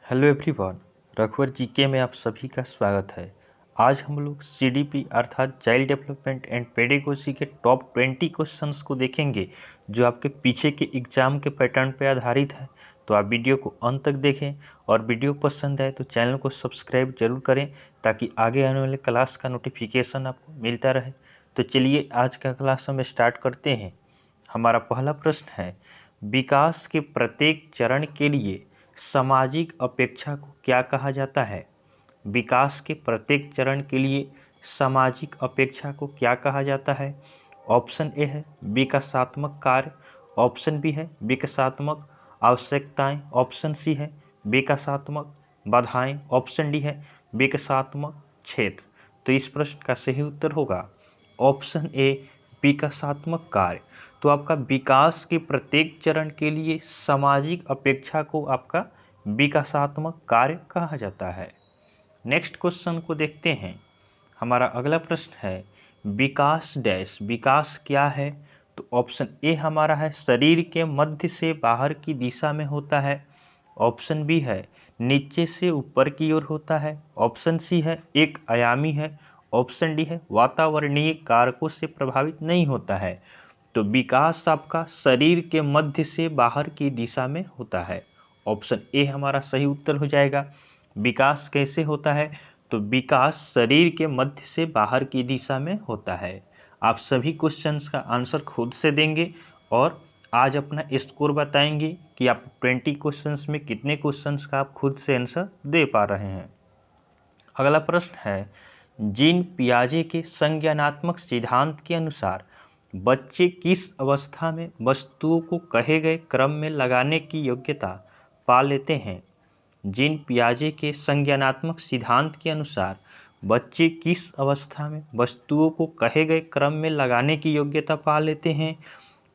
Hello everyone, रघुवर GK में आप सभी का स्वागत है। आज हम लोग सीडीपी अर्थात चाइल्ड डेवलपमेंट एंड पेडागोजी के टॉप 20 क्वेश्चंस को देखेंगे जो आपके पीछे के एग्जाम के पैटर्न पर आधारित है। तो आप वीडियो को अंत तक देखें और वीडियो पसंद आए तो चैनल को सब्सक्राइब जरूर करें ताकि आगे आने वाले क्लास का नोटिफिकेशन आपको मिलता रहे। तो चलिए आज का क्लास हम स्टार्ट करते हैं। हमारा पहला प्रश्न है, विकास के प्रत्येक चरण के लिए सामाजिक अपेक्षा को क्या कहा जाता है? विकास के प्रत्येक चरण के लिए सामाजिक अपेक्षा को क्या कहा जाता है? ऑप्शन ए है विकासात्मक कार्य, ऑप्शन बी है विकासात्मक आवश्यकताएं, ऑप्शन सी है विकासात्मक बाधाएं, ऑप्शन डी है विकासात्मक क्षेत्र। तो इस प्रश्न का सही उत्तर होगा ऑप्शन ए विकासात्मक कार्य। तो आपका विकास के प्रत्येक चरण के लिए सामाजिक अपेक्षा को आपका विकासात्मक कार्य कहा जाता है। नेक्स्ट क्वेश्चन को देखते हैं। हमारा अगला प्रश्न है, विकास डैश, विकास क्या है? तो ऑप्शन ए हमारा है शरीर के मध्य से बाहर की दिशा में होता है, ऑप्शन बी है नीचे से ऊपर की ओर होता है, ऑप्शन सी है एक आयामी है, ऑप्शन डी है वातावरणीय कारकों से प्रभावित नहीं होता है। तो विकास आपका शरीर के मध्य से बाहर की दिशा में होता है। ऑप्शन ए हमारा सही उत्तर हो जाएगा। विकास कैसे होता है? तो विकास शरीर के मध्य से बाहर की दिशा में होता है। आप सभी क्वेश्चंस का आंसर खुद से देंगे और आज अपना स्कोर बताएंगे कि आप 20 क्वेश्चंस में कितने क्वेश्चंस का आप खुद से आंसर दे पा रहे हैं। अगला प्रश्न है, जीन पियाजे के संज्ञानात्मक सिद्धांत के अनुसार बच्चे किस अवस्था में वस्तुओं को कहे गए क्रम में लगाने की योग्यता पा लेते हैं? जीन पियाजे के संज्ञानात्मक सिद्धांत के अनुसार बच्चे किस अवस्था में वस्तुओं को कहे गए क्रम में लगाने की योग्यता पा लेते हैं?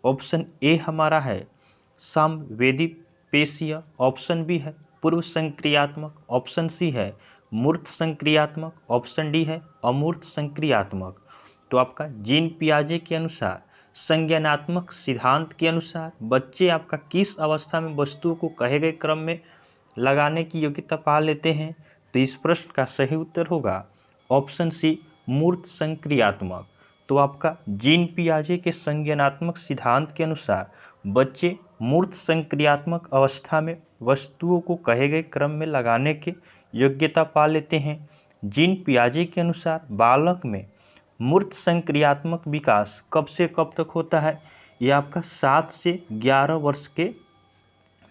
ऑप्शन ए हमारा है संवेदी पेशीय, ऑप्शन बी है पूर्व संक्रियात्मक, ऑप्शन सी है मूर्त संक्रियात्मक, ऑप्शन डी है अमूर्त संक्रियात्मक। तो आपका जीन पियाजे के अनुसार संज्ञानात्मक सिद्धांत के अनुसार बच्चे आपका किस अवस्था में वस्तुओं को कहे गए क्रम में लगाने की योग्यता पा लेते हैं? तो इस प्रश्न का सही उत्तर होगा ऑप्शन सी मूर्त संक्रियात्मक। तो आपका जीन पियाजे के संज्ञानात्मक सिद्धांत के अनुसार बच्चे मूर्त संक्रियात्मक अवस्था में वस्तुओं को कहे गए क्रम में लगाने की योग्यता पा लेते हैं। जीन पियाजे के अनुसार बालक में मूर्त संक्रियात्मक विकास कब से कब तक होता है? यह आपका 7 से 11 वर्ष के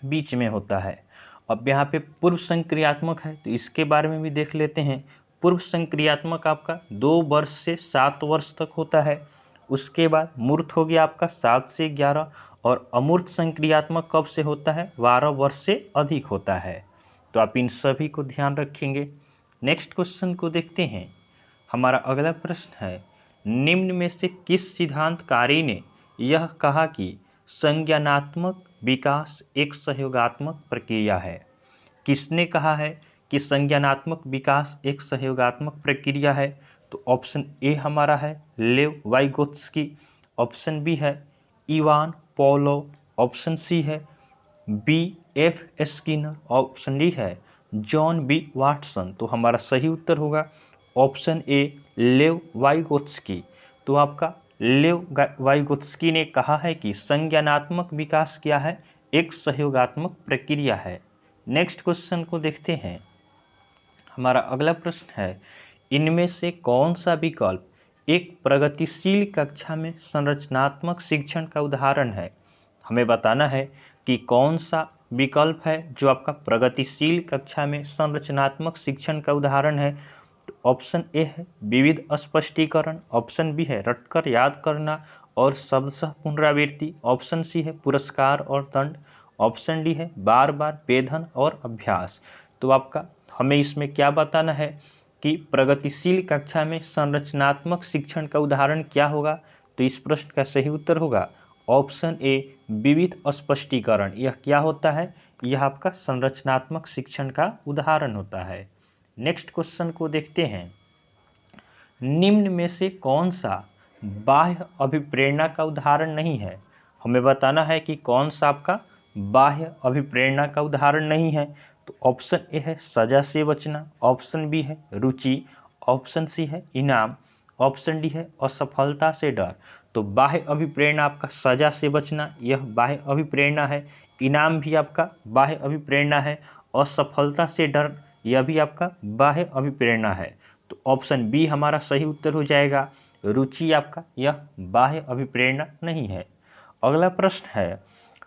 बीच में होता है। अब यहाँ पे पूर्व संक्रियात्मक है तो इसके बारे में भी देख लेते हैं। पूर्व संक्रियात्मक आपका 2 वर्ष से 7 वर्ष तक होता है। उसके बाद मूर्त हो गया आपका 7 से 11 और अमूर्त संक्रियात्मक कब से होता है? 12 वर्ष से अधिक होता है। तो आप इन सभी को ध्यान रखेंगे। नेक्स्ट क्वेश्चन को देखते हैं। हमारा अगला प्रश्न है, निम्न में से किस सिद्धांतकारी ने यह कहा कि संज्ञानात्मक विकास एक सहयोगात्मक प्रक्रिया है? किसने कहा है कि संज्ञानात्मक विकास एक सहयोगात्मक प्रक्रिया है? तो ऑप्शन ए हमारा है लेव वाइगोत्स्की, ऑप्शन बी है इवान पॉलोव, ऑप्शन सी है B F Skinner, option D है जॉन बी वाटसन। तो हमारा सही उत्तर होगा ऑप्शन ए लेव वाइगोत्स्की। तो आपका लेव वाइगोत्स्की ने कहा है कि संज्ञानात्मक विकास क्या है? एक सहयोगात्मक प्रक्रिया है। नेक्स्ट क्वेश्चन को देखते हैं। हमारा अगला प्रश्न है, इनमें से कौन सा विकल्प एक प्रगतिशील कक्षा में संरचनात्मक शिक्षण का उदाहरण है? हमें बताना है कि कौन सा विकल्प है जो आपका प्रगतिशील कक्षा में संरचनात्मक शिक्षण का उदाहरण है। तो ऑप्शन ए है विविध स्पष्टीकरण, ऑप्शन बी है रटकर याद करना और शब्दशः पुनरावृत्ति, ऑप्शन सी है पुरस्कार और दंड, ऑप्शन डी है बार बार वेधन और अभ्यास। तो आपका हमें इसमें क्या बताना है कि प्रगतिशील कक्षा में संरचनात्मक शिक्षण का उदाहरण क्या होगा? तो इस प्रश्न का सही उत्तर होगा ऑप्शन ए विविध स्पष्टीकरण। यह क्या होता है? यह आपका संरचनात्मक शिक्षण का उदाहरण होता है। नेक्स्ट क्वेश्चन को देखते हैं। निम्न में से कौन सा बाह्य अभिप्रेरणा का उदाहरण नहीं है? हमें बताना है कि कौन सा आपका बाह्य अभिप्रेरणा का उदाहरण नहीं है। तो ऑप्शन ए है सजा से बचना, ऑप्शन बी है रुचि, ऑप्शन सी है इनाम, ऑप्शन डी है असफलता से डर। तो बाह्य अभिप्रेरणा आपका सजा से बचना, यह बाह्य अभिप्रेरणा है। इनाम भी आपका बाह्य अभिप्रेरणा है। असफलता से डर, यह भी आपका बाह्य अभिप्रेरणा है। तो ऑप्शन बी हमारा सही उत्तर हो जाएगा। रुचि आपका यह बाह्य अभिप्रेरणा नहीं है। अगला प्रश्न है,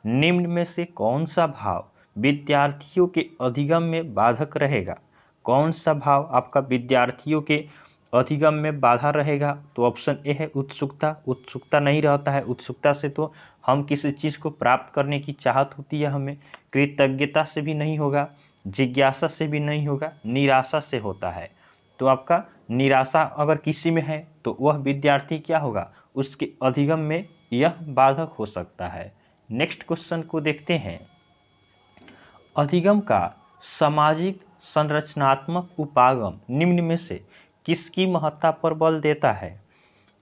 निम्न में से कौन सा भाव विद्यार्थियों के अधिगम में बाधक रहेगा? कौन सा भाव आपका विद्यार्थियों के अधिगम में बाधा रहेगा? तो ऑप्शन ए है उत्सुकता। उत्सुकता नहीं रहता है, उत्सुकता से तो हम किसी चीज़ को प्राप्त करने की चाहत होती है हमें। कृतज्ञता से भी नहीं होगा, जिज्ञासा से भी नहीं होगा, निराशा से होता है। तो आपका निराशा अगर किसी में है तो वह विद्यार्थी क्या होगा, उसके अधिगम में यह बाधक हो सकता है। नेक्स्ट क्वेश्चन को देखते हैं, अधिगम का सामाजिक संरचनात्मक उपागम निम्न में से किसकी महत्ता पर बल देता है?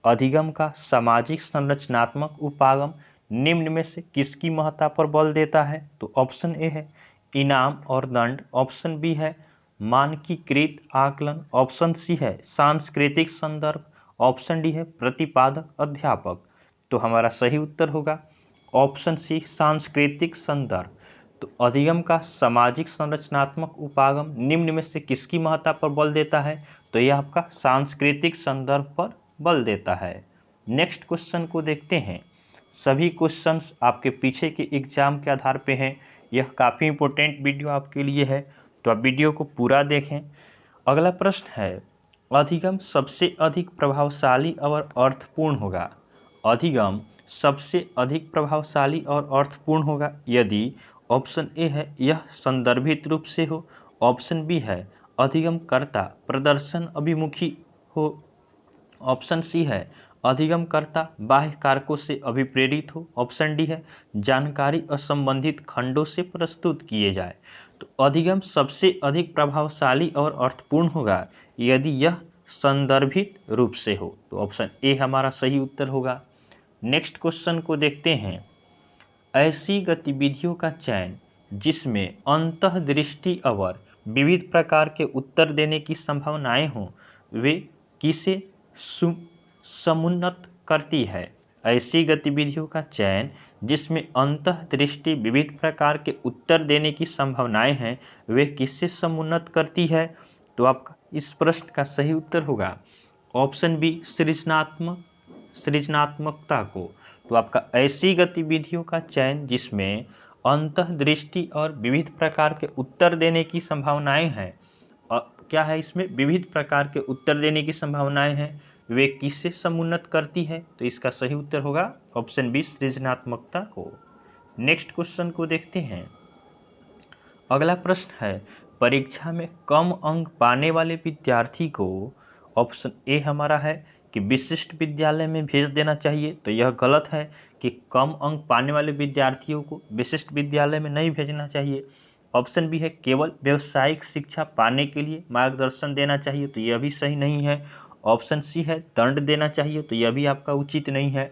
अधिगम का सामाजिक संरचनात्मक उपागम निम्न में से किसकी महत्ता पर बल देता है? तो ऑप्शन ए है इनाम और दंड, ऑप्शन बी है मानकीकृत आकलन, ऑप्शन सी है सांस्कृतिक संदर्भ, ऑप्शन डी है प्रतिपादक अध्यापक। तो हमारा सही उत्तर होगा ऑप्शन सी सांस्कृतिक संदर्भ। तो अधिगम का सामाजिक संरचनात्मक उपागम निम्न में से किसकी महत्ता पर बल देता है? तो यह आपका सांस्कृतिक संदर्भ पर बल देता है। नेक्स्ट क्वेश्चन को देखते हैं। सभी क्वेश्चंस आपके पीछे के एग्जाम के आधार पे हैं। यह काफ़ी इंपॉर्टेंट वीडियो आपके लिए है, तो आप वीडियो को पूरा देखें। अगला प्रश्न है, अधिगम सबसे अधिक प्रभावशाली और अर्थपूर्ण होगा। अधिगम सबसे अधिक प्रभावशाली और अर्थपूर्ण होगा यदि ऑप्शन ए है यह संदर्भित रूप से हो, ऑप्शन बी है अधिगमकर्ता प्रदर्शन अभिमुखी हो, ऑप्शन सी है अधिगमकर्ता बाह्य कारकों से अभिप्रेरित हो, ऑप्शन डी है जानकारी असंबंधित खंडों से प्रस्तुत किए जाए। तो अधिगम सबसे अधिक प्रभावशाली और अर्थपूर्ण होगा यदि यह संदर्भित रूप से हो। तो ऑप्शन ए हमारा सही उत्तर होगा। नेक्स्ट क्वेश्चन को देखते हैं, ऐसी गतिविधियों का चयन जिसमें अंतःदृष्टि और विविध प्रकार के उत्तर देने की संभावनाएं हों, वे किसे समुन्नत करती है? ऐसी गतिविधियों का चयन जिसमें अंतःदृष्टि विविध प्रकार के उत्तर देने की संभावनाएं हैं, वे किससे समुन्नत करती है? तो आपका इस प्रश्न का सही उत्तर होगा ऑप्शन बी सृजनात्मकता को। तो आपका ऐसी गतिविधियों का चयन जिसमें अंतःदृष्टि और विविध प्रकार के उत्तर देने की संभावनाएं हैं, क्या है इसमें विविध प्रकार के उत्तर देने की संभावनाएं हैं, वे किससे समुन्नत करती है? तो इसका सही उत्तर होगा ऑप्शन बी सृजनात्मकता को। नेक्स्ट क्वेश्चन को देखते हैं। अगला प्रश्न है, परीक्षा में कम अंक पाने वाले विद्यार्थी को ऑप्शन ए हमारा है कि विशिष्ट विद्यालय में भेज देना चाहिए। तो यह गलत है कि कम अंक पाने वाले विद्यार्थियों को विशिष्ट विद्यालय में नहीं भेजना चाहिए। ऑप्शन बी है केवल व्यावसायिक शिक्षा पाने के लिए मार्गदर्शन देना चाहिए। तो यह भी सही नहीं है। ऑप्शन सी है दंड देना चाहिए। तो यह भी आपका उचित नहीं है।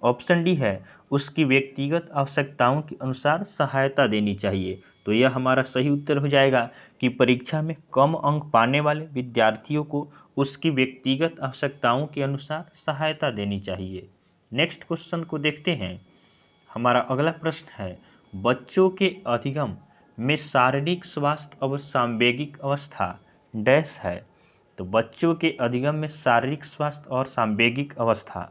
ऑप्शन डी है उसकी व्यक्तिगत आवश्यकताओं के अनुसार सहायता देनी चाहिए। तो यह हमारा सही उत्तर हो जाएगा कि परीक्षा में कम अंक पाने वाले विद्यार्थियों को उसकी व्यक्तिगत आवश्यकताओं के अनुसार सहायता देनी चाहिए। नेक्स्ट क्वेश्चन को देखते हैं। हमारा अगला प्रश्न है, बच्चों के अधिगम में शारीरिक स्वास्थ्य और सांवेगिक अवस्था डैश है। तो बच्चों के अधिगम में शारीरिक स्वास्थ्य और सांवेगिक अवस्था,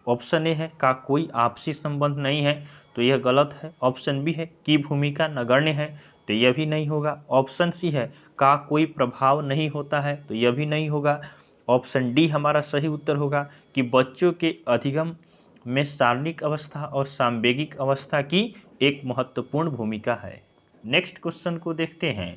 ऑप्शन ए है का कोई आपसी संबंध नहीं है। तो यह गलत है। ऑप्शन बी है की भूमिका नगण्य है। तो यह भी नहीं होगा। ऑप्शन सी है का कोई प्रभाव नहीं होता है। तो यह भी नहीं होगा। ऑप्शन डी हमारा सही उत्तर होगा कि बच्चों के अधिगम में शारीरिक अवस्था और सांवेगिक अवस्था की एक महत्वपूर्ण भूमिका है। नेक्स्ट क्वेश्चन को देखते हैं,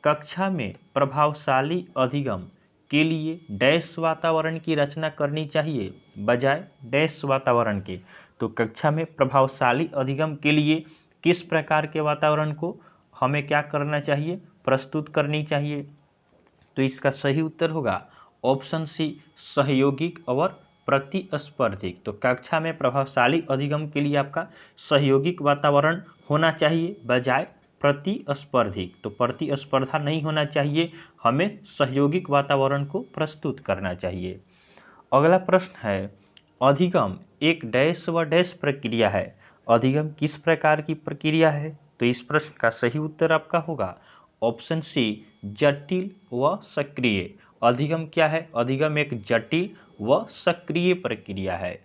कक्षा में प्रभावशाली अधिगम के लिए डैश वातावरण की रचना करनी चाहिए बजाय डैश वातावरण के। तो कक्षा में प्रभावशाली अधिगम के लिए किस प्रकार के वातावरण को हमें क्या करना चाहिए, प्रस्तुत करनी चाहिए? तो इसका सही उत्तर होगा ऑप्शन सी सहयोगिक और प्रतिस्पर्धी। तो कक्षा में प्रभावशाली अधिगम के लिए आपका सहयोगिक वातावरण होना चाहिए बजाय प्रतिस्पर्धी, तो प्रतिस्पर्धा नहीं होना चाहिए, हमें सहयोगिक वातावरण को प्रस्तुत करना चाहिए। अगला प्रश्न है, अधिगम एक डैश व डैश प्रक्रिया है। अधिगम किस प्रकार की प्रक्रिया है? तो इस प्रश्न का सही उत्तर आपका होगा ऑप्शन सी, जटिल व सक्रिय। अधिगम क्या है? अधिगम एक जटिल व सक्रिय प्रक्रिया है।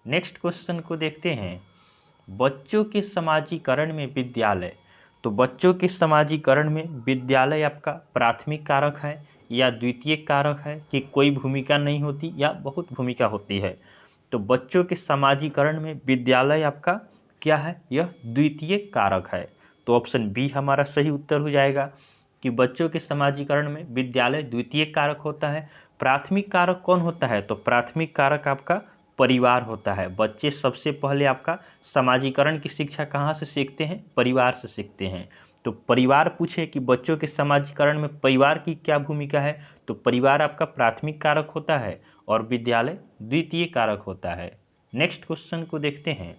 नेक्स्ट क्वेश्चन को देखते हैं, बच्चों के समाजीकरण में विद्यालय। तो बच्चों के समाजीकरण में विद्यालय आपका प्राथमिक कारक है या द्वितीय कारक है कि कोई भूमिका नहीं होती या बहुत भूमिका होती है? तो बच्चों के समाजीकरण में विद्यालय आपका क्या है? यह द्वितीय कारक है। तो ऑप्शन बी हमारा सही उत्तर हो जाएगा कि बच्चों के समाजीकरण में विद्यालय द्वितीय कारक होता है। प्राथमिक कारक कौन होता है? तो प्राथमिक कारक आपका परिवार होता है। बच्चे सबसे पहले आपका समाजीकरण की शिक्षा कहाँ से सीखते हैं? परिवार से सीखते हैं। तो परिवार पूछे कि बच्चों के समाजीकरण में परिवार की क्या भूमिका है, तो परिवार आपका प्राथमिक कारक होता है और विद्यालय द्वितीय कारक होता है। नेक्स्ट क्वेश्चन को देखते हैं,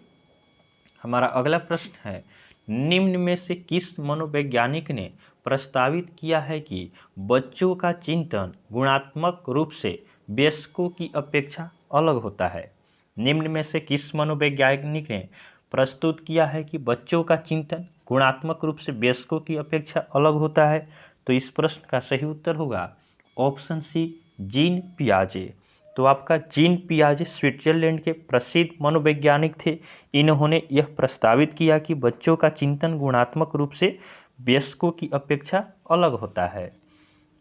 हमारा अगला प्रश्न है, निम्न में से किस मनोवैज्ञानिक ने प्रस्तावित किया है कि बच्चों का चिंतन गुणात्मक रूप से वयस्कों की अपेक्षा अलग होता है? निम्न में से किस मनोवैज्ञानिक ने प्रस्तुत किया है कि बच्चों का चिंतन गुणात्मक रूप से वयस्कों की अपेक्षा अलग होता है? तो इस प्रश्न का सही उत्तर होगा ऑप्शन सी, जीन पियाजे। तो आपका जीन पियाजे स्विट्जरलैंड के प्रसिद्ध मनोवैज्ञानिक थे। इन्होंने यह प्रस्तावित किया कि बच्चों का चिंतन गुणात्मक रूप से वयस्कों की अपेक्षा अलग होता है।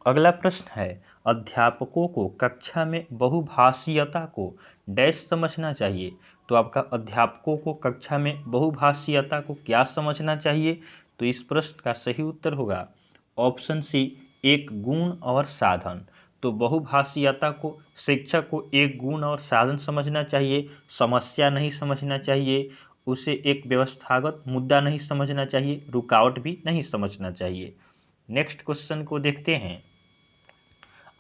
अगला प्रश्न है, अध्यापकों को कक्षा में बहुभाषीयता को डैश समझना चाहिए। तो आपका अध्यापकों को कक्षा में बहुभाषीयता को क्या समझना चाहिए? तो इस प्रश्न का सही उत्तर होगा ऑप्शन सी, एक गुण और साधन। तो बहुभाषीयता को शिक्षक को एक गुण और साधन समझना चाहिए, समस्या नहीं समझना चाहिए, उसे एक व्यवस्थागत मुद्दा नहीं समझना चाहिए, रुकावट भी नहीं समझना चाहिए। नेक्स्ट क्वेश्चन को देखते हैं,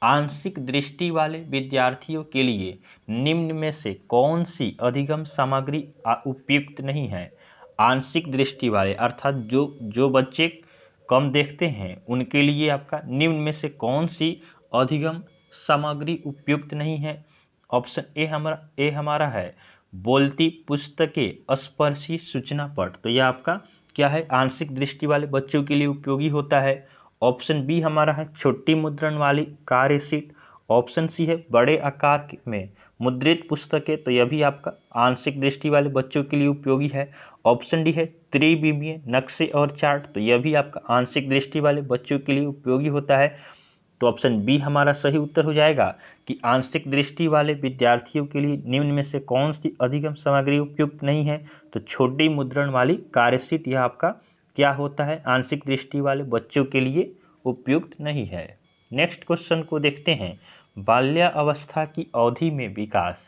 आंशिक दृष्टि वाले विद्यार्थियों के लिए निम्न में से कौन सी अधिगम सामग्री उपयुक्त नहीं है? आंशिक दृष्टि वाले अर्थात जो बच्चे कम देखते हैं उनके लिए आपका निम्न में से कौन सी अधिगम सामग्री उपयुक्त नहीं है? ऑप्शन ए हमारा है बोलती पुस्तकें, स्पर्शी सूचना पट। तो यह आपका क्या है? आंशिक दृष्टि वाले बच्चों के लिए उपयोगी होता है। ऑप्शन बी हमारा है छोटी मुद्रण वाली कार्य शीट। ऑप्शन सी है बड़े आकार में मुद्रित पुस्तकें। तो यह भी आपका आंशिक दृष्टि वाले बच्चों के लिए उपयोगी है। ऑप्शन डी है त्रिविमीय नक्शे और चार्ट। तो यह भी आपका आंशिक दृष्टि वाले बच्चों के लिए उपयोगी होता है। तो ऑप्शन बी हमारा सही उत्तर हो जाएगा कि आंशिक दृष्टि वाले विद्यार्थियों के लिए निम्न में से कौन सी अधिगम सामग्री उपयुक्त नहीं है? तो छोटी मुद्रण वाली कार्यशीट यह आपका क्या होता है? आंशिक दृष्टि वाले बच्चों के लिए उपयुक्त नहीं है। नेक्स्ट क्वेश्चन को देखते हैं, बाल्यावस्था की अवधि में विकास।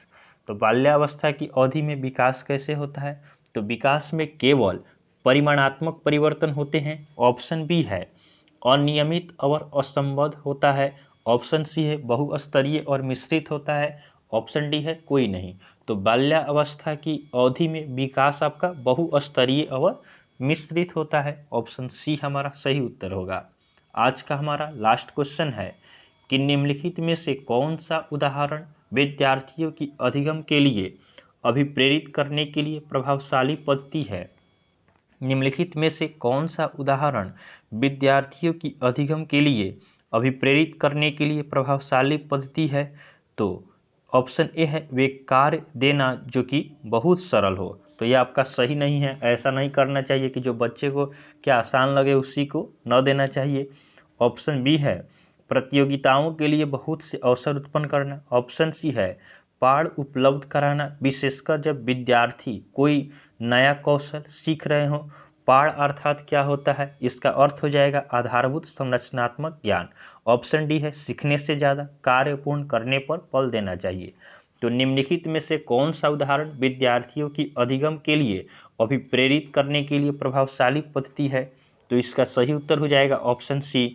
तो बाल्यावस्था की अवधि में विकास कैसे होता है? तो विकास में केवल परिमाणात्मक परिवर्तन होते हैं। ऑप्शन बी है अनियमित और असंबद्ध होता है। ऑप्शन सी है बहुस्तरीय और मिश्रित होता है। ऑप्शन डी है कोई नहीं। तो बाल्यावस्था की अवधि में विकास आपका बहुस्तरीय और मिश्रित होता है। ऑप्शन सी हमारा सही उत्तर होगा। आज का हमारा लास्ट क्वेश्चन है कि निम्नलिखित में से कौन सा उदाहरण विद्यार्थियों की अधिगम के लिए अभिप्रेरित करने के लिए प्रभावशाली पद्धति है? निम्नलिखित में से कौन सा उदाहरण विद्यार्थियों की अधिगम के लिए अभिप्रेरित करने के लिए प्रभावशाली पद्धति है? तो ऑप्शन ए है वे कार्य देना जो कि बहुत सरल हो। तो यह आपका सही नहीं है। ऐसा नहीं करना चाहिए कि जो बच्चे को क्या आसान लगे उसी को न देना चाहिए। ऑप्शन बी है प्रतियोगिताओं के लिए बहुत से अवसर उत्पन्न करना। ऑप्शन सी है पाठ उपलब्ध कराना, विशेषकर जब विद्यार्थी कोई नया कौशल सीख रहे हों। पाठ अर्थात क्या होता है? इसका अर्थ हो जाएगा आधारभूत संरचनात्मक ज्ञान। ऑप्शन डी है सीखने से ज़्यादा कार्य पूर्ण करने पर बल देना चाहिए। तो निम्नलिखित में से कौन सा उदाहरण विद्यार्थियों की अधिगम के लिए अभिप्रेरित करने के लिए प्रभावशाली पद्धति है? तो इसका सही उत्तर हो जाएगा ऑप्शन सी,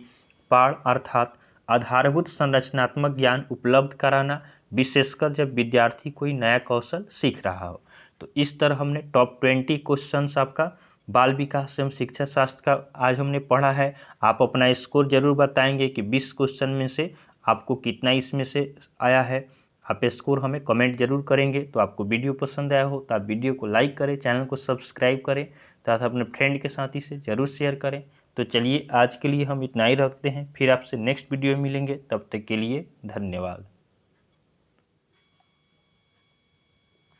पाठ अर्थात आधारभूत संरचनात्मक ज्ञान उपलब्ध कराना, विशेषकर जब विद्यार्थी कोई नया कौशल सीख रहा हो। तो इस तरह हमने टॉप 20 क्वेश्चंस आपका बाल विकास एवं शिक्षा शास्त्र का आज हमने पढ़ा है। आप अपना स्कोर जरूर बताएंगे कि 20 क्वेश्चन में से आपको कितना इसमें से आया है। आप स्कोर हमें कमेंट जरूर करेंगे। तो आपको वीडियो पसंद आया हो तो आप वीडियो को लाइक करें, चैनल को सब्सक्राइब करें तथा अपने फ्रेंड के साथ इसे जरूर शेयर करें। तो चलिए आज के लिए हम इतना ही रखते हैं, फिर आपसे नेक्स्ट वीडियो में मिलेंगे। तब तक के लिए धन्यवाद।